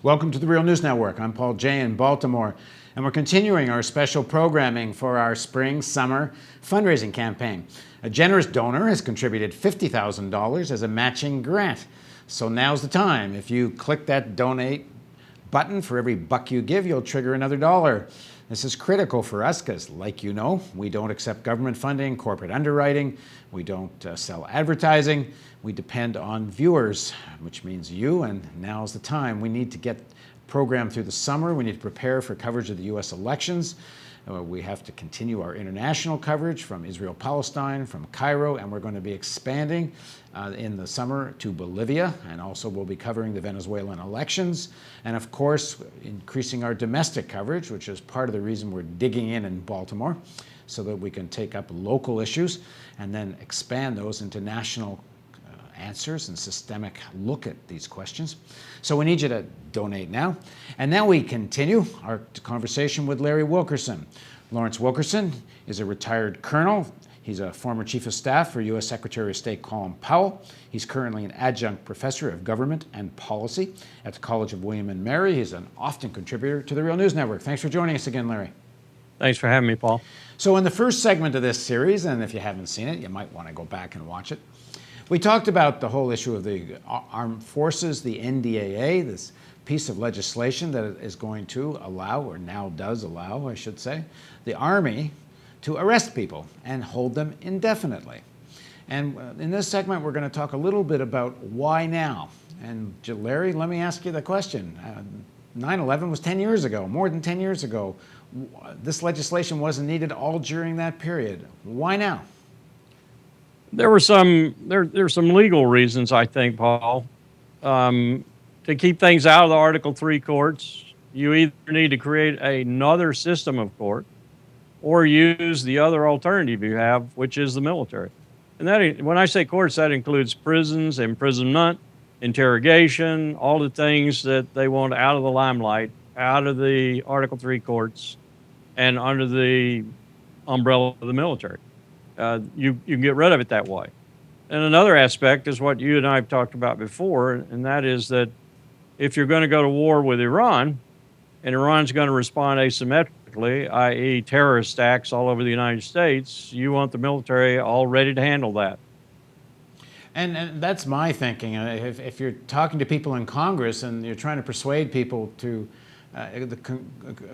Welcome to the Real News Network. I'm Paul Jay in Baltimore, and we're continuing our special programming for our spring-summer fundraising campaign. A generous donor has contributed $50,000 as a matching grant. So now's the time. If you click that donate button, for every buck you give, you'll trigger another dollar. This is critical for us because, like you know, we don't accept government funding, corporate underwriting, we don't sell advertising, we depend on viewers, which means you, and now's the time. We need to get programmed through the summer, we need to prepare for coverage of the US elections, we have to continue our international coverage from Israel-Palestine, from Cairo, and we're going to be expanding in the summer to Bolivia, and also we'll be covering the Venezuelan elections, and of course increasing our domestic coverage, which is part of the reason we're digging in Baltimore, so that we can take up local issues and then expand those into national answers and systemic look at these questions. So we need you to donate now. And now we continue our conversation with Larry Wilkerson. Lawrence Wilkerson is a retired colonel. He's a former chief of staff for U.S. Secretary of State Colin Powell. He's currently an adjunct professor of government and policy at the College of William and Mary. He's an often contributor to the Real News Network. Thanks for joining us again, Larry. Thanks for having me, Paul. So in the first segment of this series, and if you haven't seen it, you might want to go back and watch it, we talked about the whole issue of the armed forces, the NDAA, this piece of legislation that is going to allow, or now does allow, I should say, the Army to arrest people and hold them indefinitely. And in this segment, we're going to talk a little bit about why now. And Larry, let me ask you the question. 9/11 was 10 years ago, more than 10 years ago. This legislation wasn't needed all during that period. Why now? There's some legal reasons, I think, Paul, to keep things out of the Article 3 courts. You either need to create another system of court or use the other alternative you have, which is the military. And that, when I say courts, that includes prisons, imprisonment, interrogation, all the things that they want out of the limelight, out of the Article 3 courts, and under the umbrella of the military. You can get rid of it that way. And another aspect is what you and I have talked about before, and that is that if you're going to go to war with Iran, and Iran's going to respond asymmetrically, i.e. terrorist acts all over the United States, you want the military all ready to handle that. And that's my thinking. If you're talking to people in Congress and you're trying to persuade people to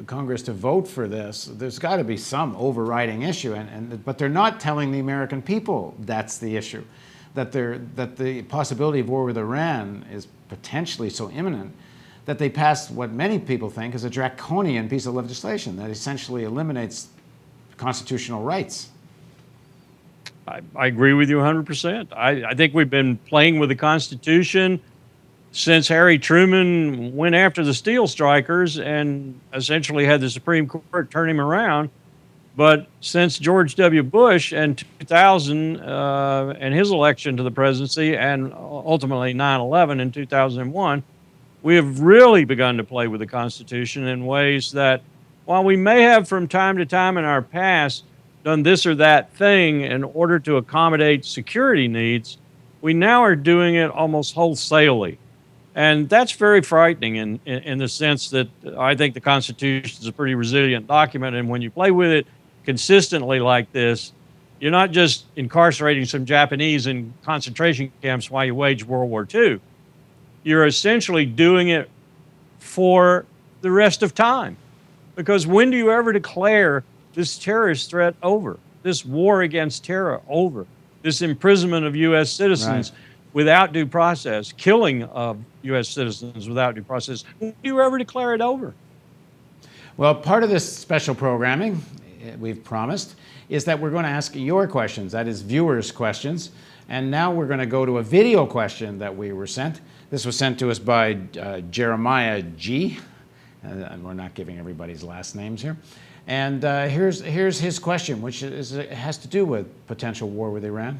Congress to vote for this, there's got to be some overriding issue, but they're not telling the American people that's the issue, that the possibility of war with Iran is potentially so imminent that they passed what many people think is a draconian piece of legislation that essentially eliminates constitutional rights. I agree with you 100%. I think we've been playing with the Constitution since Harry Truman went after the Steel Strikers and essentially had the Supreme Court turn him around. But since George W. Bush in 2000 and his election to the presidency, and ultimately 9/11 in 2001, we have really begun to play with the Constitution in ways that, while we may have from time to time in our past done this or that thing in order to accommodate security needs, we now are doing it almost wholesalely. And that's very frightening in the sense that I think the Constitution is a pretty resilient document, and when you play with it consistently like this, you're not just incarcerating some Japanese in concentration camps while you wage World War II. You're essentially doing it for the rest of time. Because when do you ever declare this terrorist threat over, this war against terror over, this imprisonment of U.S. citizens without due process, killing of U.S. citizens without due process? When do you ever declare it over? Well, part of this special programming, we've promised, is that we're going to ask your questions, that is viewers' questions. And now we're going to go to a video question that we were sent. This was sent to us by Jeremiah G. And we're not giving everybody's last names here. And here's his question, which has to do with potential war with Iran.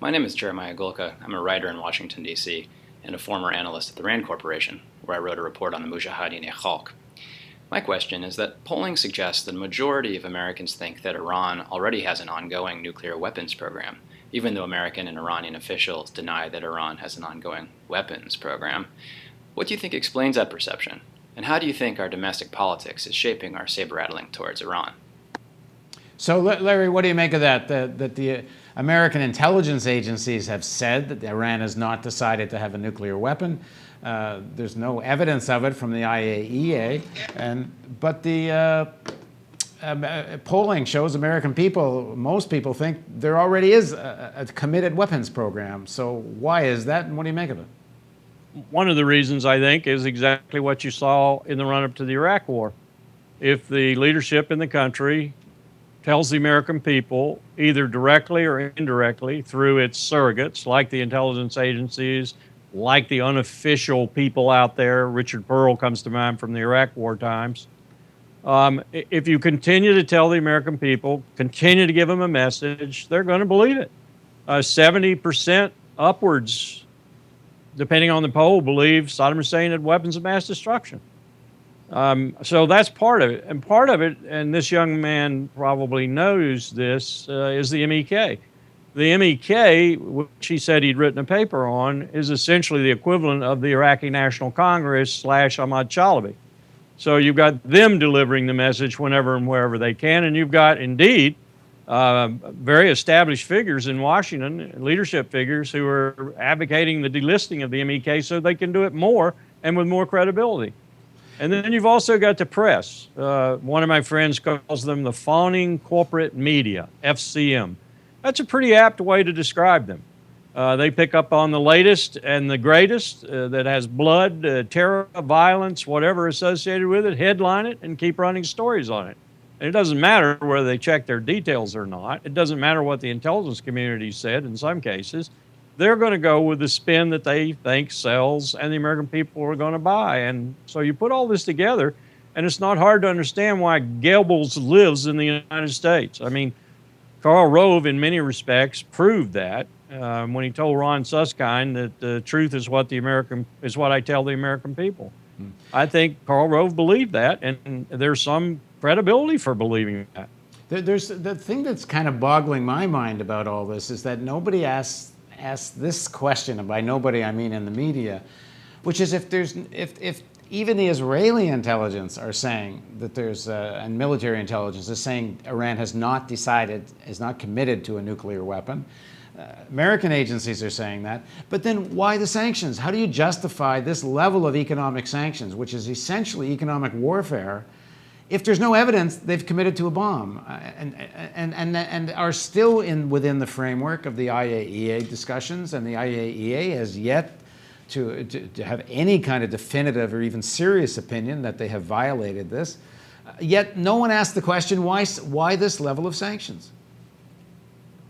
My name is Jeremiah Gulka. I'm a writer in Washington, D.C., and a former analyst at the RAND Corporation, where I wrote a report on the Mujahideen-e-Khalq. My question is that polling suggests that a majority of Americans think that Iran already has an ongoing nuclear weapons program, even though American and Iranian officials deny that Iran has an ongoing weapons program. What do you think explains that perception? And how do you think our domestic politics is shaping our saber-rattling towards Iran? So, Larry, what do you make of that? That the American intelligence agencies have said that Iran has not decided to have a nuclear weapon. There's no evidence of it from the IAEA, but the polling shows American people, most people think there already is a committed weapons program. So why is that, and what do you make of it? One of the reasons, I think, is exactly what you saw in the run-up to the Iraq War. If the leadership in the country tells the American people, either directly or indirectly, through its surrogates, like the intelligence agencies, like the unofficial people out there, Richard Pearl comes to mind from the Iraq War times, if you continue to tell the American people, continue to give them a message, they're going to believe it. 70% upwards, depending on the poll, believe Saddam Hussein had weapons of mass destruction. So that's part of it. And part of it, and this young man probably knows this, is the MEK. The MEK, which he said he'd written a paper on, is essentially the equivalent of the Iraqi National Congress / Ahmad Chalabi. So you've got them delivering the message whenever and wherever they can, and you've got, indeed, very established figures in Washington, leadership figures, who are advocating the delisting of the MEK so they can do it more and with more credibility. And then you've also got the press. One of my friends calls them the fawning corporate media, FCM. That's a pretty apt way to describe them. They pick up on the latest and the greatest that has blood, terror, violence, whatever associated with it, headline it, and keep running stories on it. And it doesn't matter whether they check their details or not. It doesn't matter what the intelligence community said in some cases. They're going to go with the spin that they think sells and the American people are going to buy. And so you put all this together, and it's not hard to understand why Goebbels lives in the United States. I mean, Karl Rove, in many respects, proved that when he told Ron Suskind that the truth is what I tell the American people. I think Karl Rove believed that, and there's some credibility for believing that. There's the thing that's kind of boggling my mind about all this is that nobody asks this question, and by nobody I mean in the media, which is if even the Israeli intelligence are saying that and military intelligence is saying Iran has not decided, is not committed to a nuclear weapon. American agencies are saying that. But then why the sanctions? How do you justify this level of economic sanctions, which is essentially economic warfare, if there's no evidence they've committed to a bomb and are still within the framework of the IAEA discussions, and the IAEA has yet to have any kind of definitive or even serious opinion that they have violated this. Yet no one asked the question, why this level of sanctions?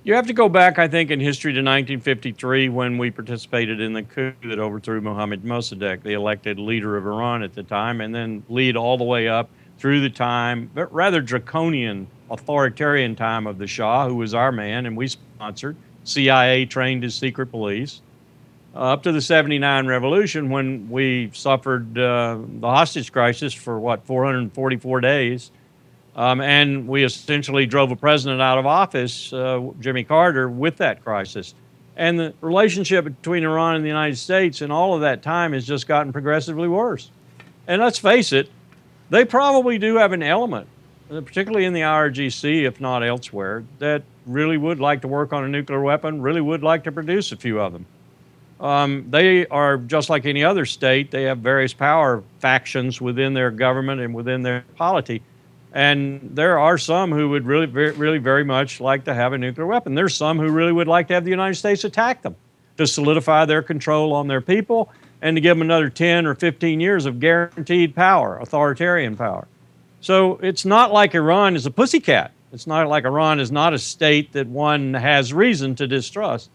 You have to go back, I think, in history to 1953 when we participated in the coup that overthrew Mohammad Mossadegh, the elected leader of Iran at the time, and then lead all the way up through the time, but rather draconian, authoritarian time of the Shah, who was our man and we sponsored. CIA trained his secret police. Up to the 79 revolution, when we suffered the hostage crisis for, 444 days. And we essentially drove a president out of office, Jimmy Carter, with that crisis. And the relationship between Iran and the United States in all of that time has just gotten progressively worse. And let's face it, they probably do have an element, particularly in the IRGC, if not elsewhere, that really would like to work on a nuclear weapon, really would like to produce a few of them. They are just like any other state. They have various power factions within their government and within their polity. And there are some who would really very much like to have a nuclear weapon. There's some who really would like to have the United States attack them to solidify their control on their people and to give them another 10 or 15 years of guaranteed power, authoritarian power. So it's not like Iran is a pussycat. It's not like Iran is not a state that one has reason to distrust.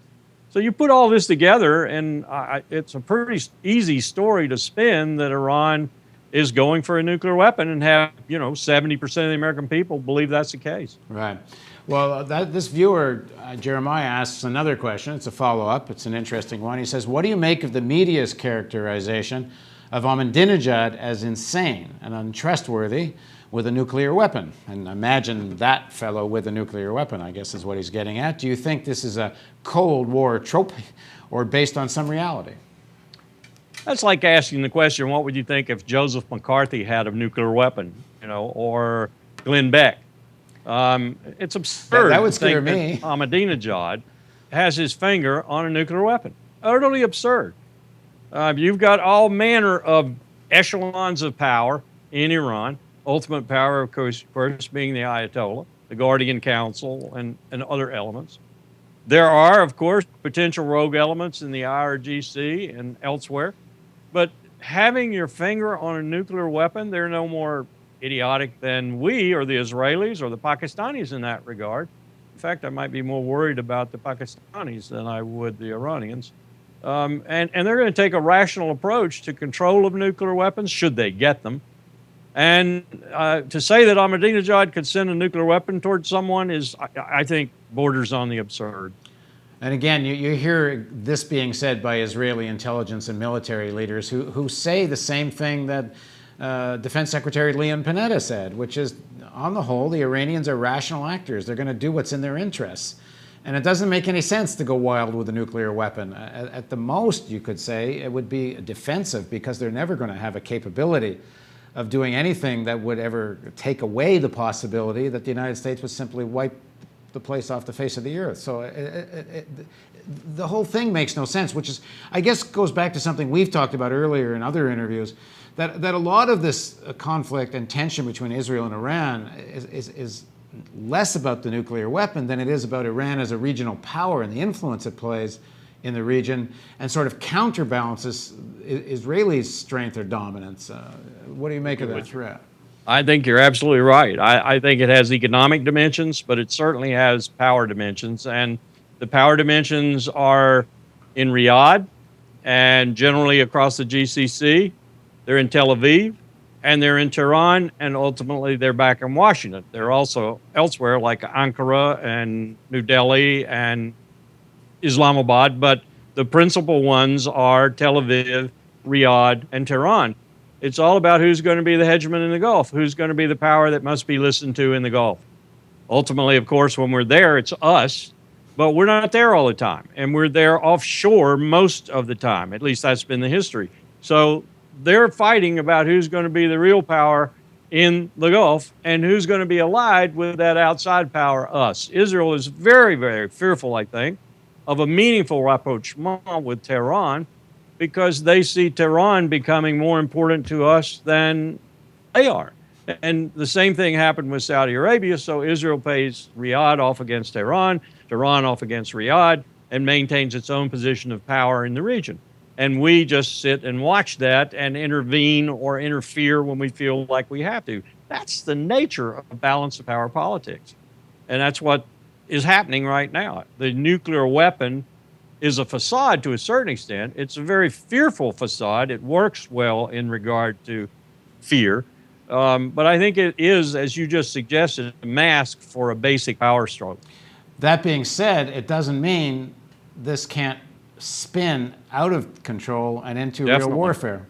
So you put all this together, and it's a pretty easy story to spin that Iran is going for a nuclear weapon and have, 70% of the American people believe that's the case. Right. Well, this viewer, Jeremiah, asks another question. It's a follow-up. It's an interesting one. He says, what do you make of the media's characterization of Ahmadinejad as insane and untrustworthy with a nuclear weapon? And imagine that fellow with a nuclear weapon, I guess is what he's getting at. Do you think this is a Cold War trope or based on some reality? That's like asking the question, what would you think if Joseph McCarthy had a nuclear weapon, or Glenn Beck? It's absurd That would to scare think that me. Ahmadinejad has his finger on a nuclear weapon. Utterly absurd. You've got all manner of echelons of power in Iran. Ultimate power, of course, being the Ayatollah, the Guardian Council, and other elements. There are, of course, potential rogue elements in the IRGC and elsewhere. But having your finger on a nuclear weapon, they're no more idiotic than we or the Israelis or the Pakistanis in that regard. In fact, I might be more worried about the Pakistanis than I would the Iranians. And they're going to take a rational approach to control of nuclear weapons, should they get them. And to say that Ahmadinejad could send a nuclear weapon towards someone is, I think, borders on the absurd. And again, you hear this being said by Israeli intelligence and military leaders who say the same thing that Defense Secretary Leon Panetta said, which is, on the whole, the Iranians are rational actors. They're going to do what's in their interests. And it doesn't make any sense to go wild with a nuclear weapon. At the most, you could say, it would be defensive, because they're never going to have a capability of doing anything that would ever take away the possibility that the United States would simply wipe the place off the face of the earth. So the whole thing makes no sense, which is, I guess, goes back to something we've talked about earlier in other interviews, that a lot of this conflict and tension between Israel and Iran is less about the nuclear weapon than it is about Iran as a regional power and the influence it plays in the region, and sort of counterbalances Israeli's strength or dominance. What do you make of that threat? I think you're absolutely right. I think it has economic dimensions, but it certainly has power dimensions. And the power dimensions are in Riyadh and generally across the GCC. They're in Tel Aviv and they're in Tehran, and ultimately they're back in Washington. They're also elsewhere like Ankara and New Delhi and Islamabad, but the principal ones are Tel Aviv, Riyadh, and Tehran. It's all about who's going to be the hegemon in the Gulf, who's going to be the power that must be listened to in the Gulf. Ultimately, of course, when we're there, it's us, but we're not there all the time, and we're there offshore most of the time. At least that's been the history. So they're fighting about who's going to be the real power in the Gulf and who's going to be allied with that outside power, us. Israel is very, very fearful, I think, of a meaningful rapprochement with Tehran, because they see Tehran becoming more important to us than they are. And the same thing happened with Saudi Arabia. So Israel pays Riyadh off against Tehran, Tehran off against Riyadh, and maintains its own position of power in the region. And we just sit and watch that and intervene or interfere when we feel like we have to. That's the nature of balance of power politics. And that's what is happening right now. The nuclear weapon is a facade to a certain extent. It's a very fearful facade. It works well in regard to fear. But I think it is, as you just suggested, a mask for a basic power struggle. That being said, it doesn't mean this can't spin out of control and into real warfare.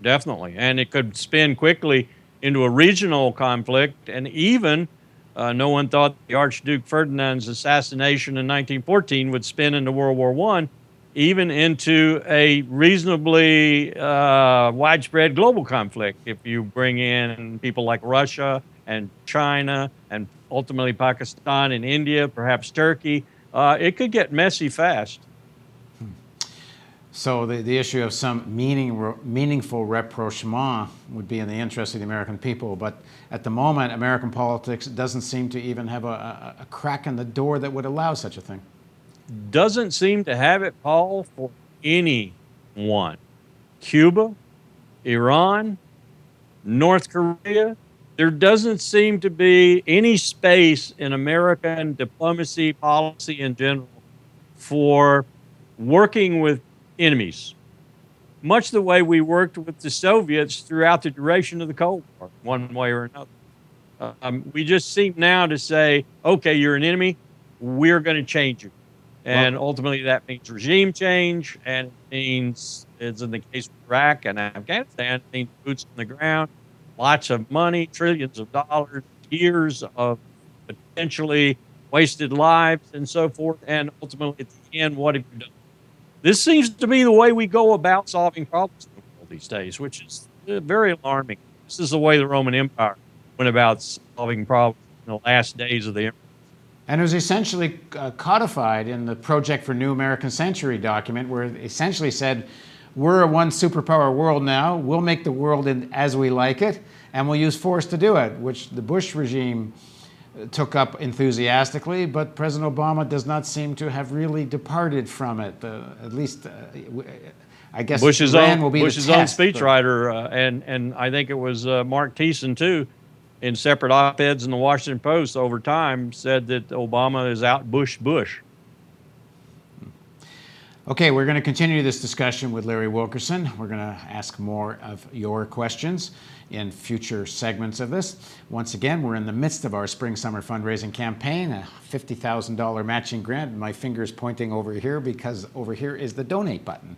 Definitely. And it could spin quickly into a regional conflict, and even no one thought the Archduke Ferdinand's assassination in 1914 would spin into World War I, even into a reasonably widespread global conflict. If you bring in people like Russia and China and ultimately Pakistan and India, perhaps Turkey, it could get messy fast. So the issue of some meaningful rapprochement would be in the interest of the American people. But at the moment, American politics doesn't seem to even have a crack in the door that would allow such a thing. Doesn't seem to have it, Paul, for anyone. Cuba, Iran, North Korea. There doesn't seem to be any space in American diplomacy, policy in general, for working with enemies, much the way we worked with the Soviets throughout the duration of the Cold War, one way or another. We just seem now to say, okay, you're an enemy, we're going to change you. And ultimately that means regime change, and it means, as in the case of Iraq and Afghanistan, it means boots on the ground, lots of money, trillions of dollars, years of potentially wasted lives and so forth. And ultimately at the end, what have you done? This seems to be the way we go about solving problems in the world these days, which is very alarming. This is the way the Roman Empire went about solving problems in the last days of the empire. And it was essentially codified in the Project for New American Century document, where it essentially said, we're a one superpower world now, we'll make the world as we like it, and we'll use force to do it, which the Bush regime took up enthusiastically, but President Obama does not seem to have really departed from it. At least, I guess Bush's Iran own will be the Bush's test, own but- speechwriter, and I think it was Mark Thiessen too, in separate op-eds in the Washington Post over time, said that Obama is out Bush. Okay, we're going to continue this discussion with Larry Wilkerson. We're going to ask more of your questions in future segments of this. Once again, we're in the midst of our spring-summer fundraising campaign, a $50,000 matching grant. My finger's pointing over here because over here is the donate button.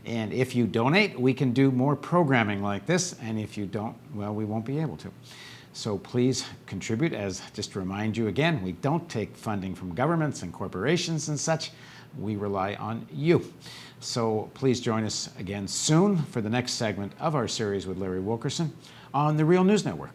And if you donate, we can do more programming like this. And if you don't, well, we won't be able to. So please contribute. As just to remind you again, we don't take funding from governments and corporations and such. We rely on you. So please join us again soon for the next segment of our series with Larry Wilkerson on the Real News Network.